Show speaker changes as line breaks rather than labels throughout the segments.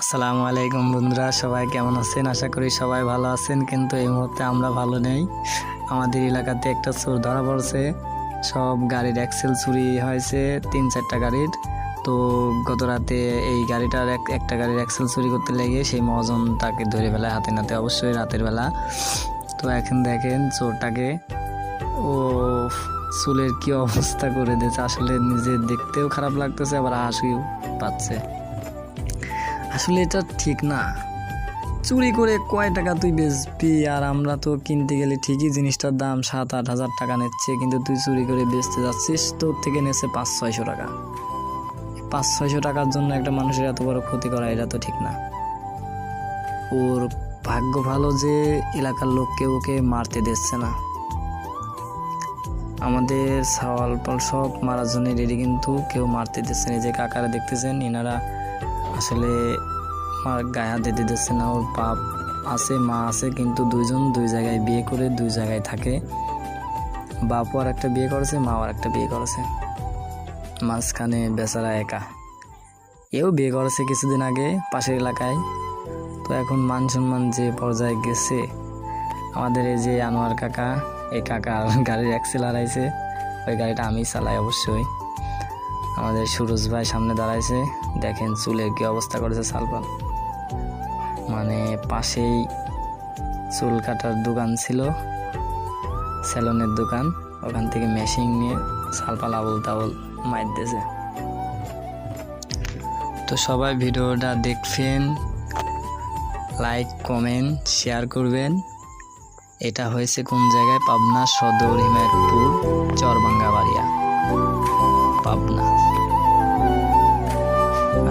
আসসালামু আলাইকুম বন্ধুরা, সবাই কেমন আছেন? আশা করি সবাই ভালো আছেন, কিন্তু এই মুহূর্তে আমরা ভালো নেই। আমাদের এলাকাতে একটা চোর ধরা পড়ছে। সব গাড়ির অ্যাক্সেল চুরি হয়েছে, 3-4টা গাড়ির। তো গত রাতে এই গাড়িটার একটা গাড়ির অ্যাক্সেল চুরি করতে লেগে সেই মহাজন তাকে ধরে ফেলায় হাতে নাতে, অবশ্যই রাতের বেলা। তো এখন দেখেন চোরটাকে, ও চুলের কি অবস্থা করে দিয়েছে, আসলে নিজে দেখতেও খারাপ লাগতেছে, আবার হাসিও পাচ্ছে। আসলে এটা ঠিক না। চুরি করে কয় টাকা তুই বেচবি? আর আমরা তো কিনতে গেলে ঠিকই জিনিসটার দাম 7-8 হাজার টাকা নিচ্ছে, কিন্তু তুই চুরি করে বেচতে যাচ্ছিস, তোর থেকে নেছে 500-600 টাকা। 500-600 টাকার জন্য একটা মানুষের এত বড় ক্ষতি করা, এটা তো ঠিক না। ওর ভাগ্য ভালো যে এলাকার লোককে ওকে মারতে দিচ্ছে না। আমাদের সওয়াল পাল সব মারার জন্য রেডি, কিন্তু কেউ মারতে দিচ্ছে না। যে কাকারা দেখতেছেন, এনারা আসলে গায়ে হাত দিতে দিচ্ছে না। ওর বাপ আছে, মা আছে, কিন্তু দুইজন দুই জায়গায় বিয়ে করে দুই জায়গায় থাকে। বাপও আর একটা বিয়ে করেছে, মাও আর একটা বিয়ে করেছে, মাঝখানে বেচারা একা। এও বিয়ে করেছে কিছুদিন আগে পাশের এলাকায়। তো এখন মান সম্মান যে পর্যায়ে গেছে, আমাদের এই যে আনোয়ার কাকা, এই কাকার গাড়ির অ্যাক্সেল হারাইছে। ওই গাড়িটা আমি চালাই অবশ্যই। আমাদের সুরজ ভাই সামনে দাঁড়াইছে, দেখেন চুলের কি অবস্থা করেছে সালপাল। মানে পাশেই চুল কাটার দোকান ছিল, সেলুনের দোকান, ওখান থেকে মেশিন নিয়ে সালপাল আবল তাবল মাইর দিয়েছে। তো সবাই ভিডিওটা দেখবেন, লাইক কমেন্ট শেয়ার করবেন। এটা হয়েছে কোন জায়গায়? পাবনা সদর হিমায়তপুর চরবাঙ্গাবাড়িয়া, পাবনা।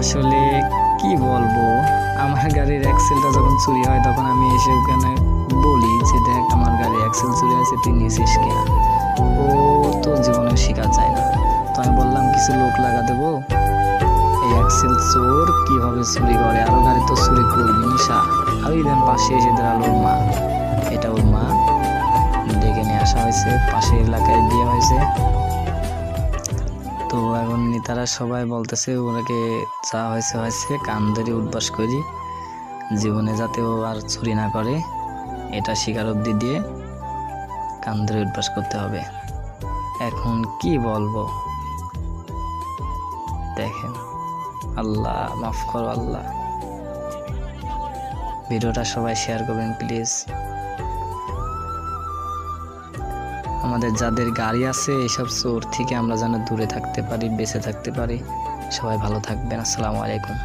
আসলে কি বলবো, আমার গাড়ির অ্যাক্সেলটা যখন চুরি হয় তখন আমি এসে ওখানে বলি যে দেখ আমার গাড়ির অ্যাক্সেল চুরি হয়েছে, তুই নিয়েছিস কিনা। ও তো জীবনে শেখা যায় না। তো আমি বললাম কিছু লোক লাগা দেবো, এই অ্যাক্সেল চোর কিভাবে চুরি করে, আরো গাড়ি তো চুরি করবি নিশা। আর ওই পাশে এসে দাঁড়ালো ওর মা, এটা ওর মা, ডেকে নিয়ে আসা হয়েছে, পাশের এলাকায় বিয়ে হয়েছে। তো এখন নেতারা সবাই বলতেছে ওনাকে যা হয়েছে হয়েছে, কান ধরে উঠবাস করি, জীবনে যাতে ও আর চুরি না করে এটা স্বীকারোক্তি দিয়ে কান ধরে উঠবাস করতে হবে। এখন কি বলবো দেখেন, আল্লাহ মাফ করো আল্লাহ। ভিডিওটা সবাই শেয়ার করবেন প্লিজ। আমাদের যাদের গাড়ি আছে এইসব চোর থেকে আমরা যেন দূরে থাকতে পারি, বেঁচে থাকতে পারি। সবাই ভালো থাকবেন। আসসালামু আলাইকুম।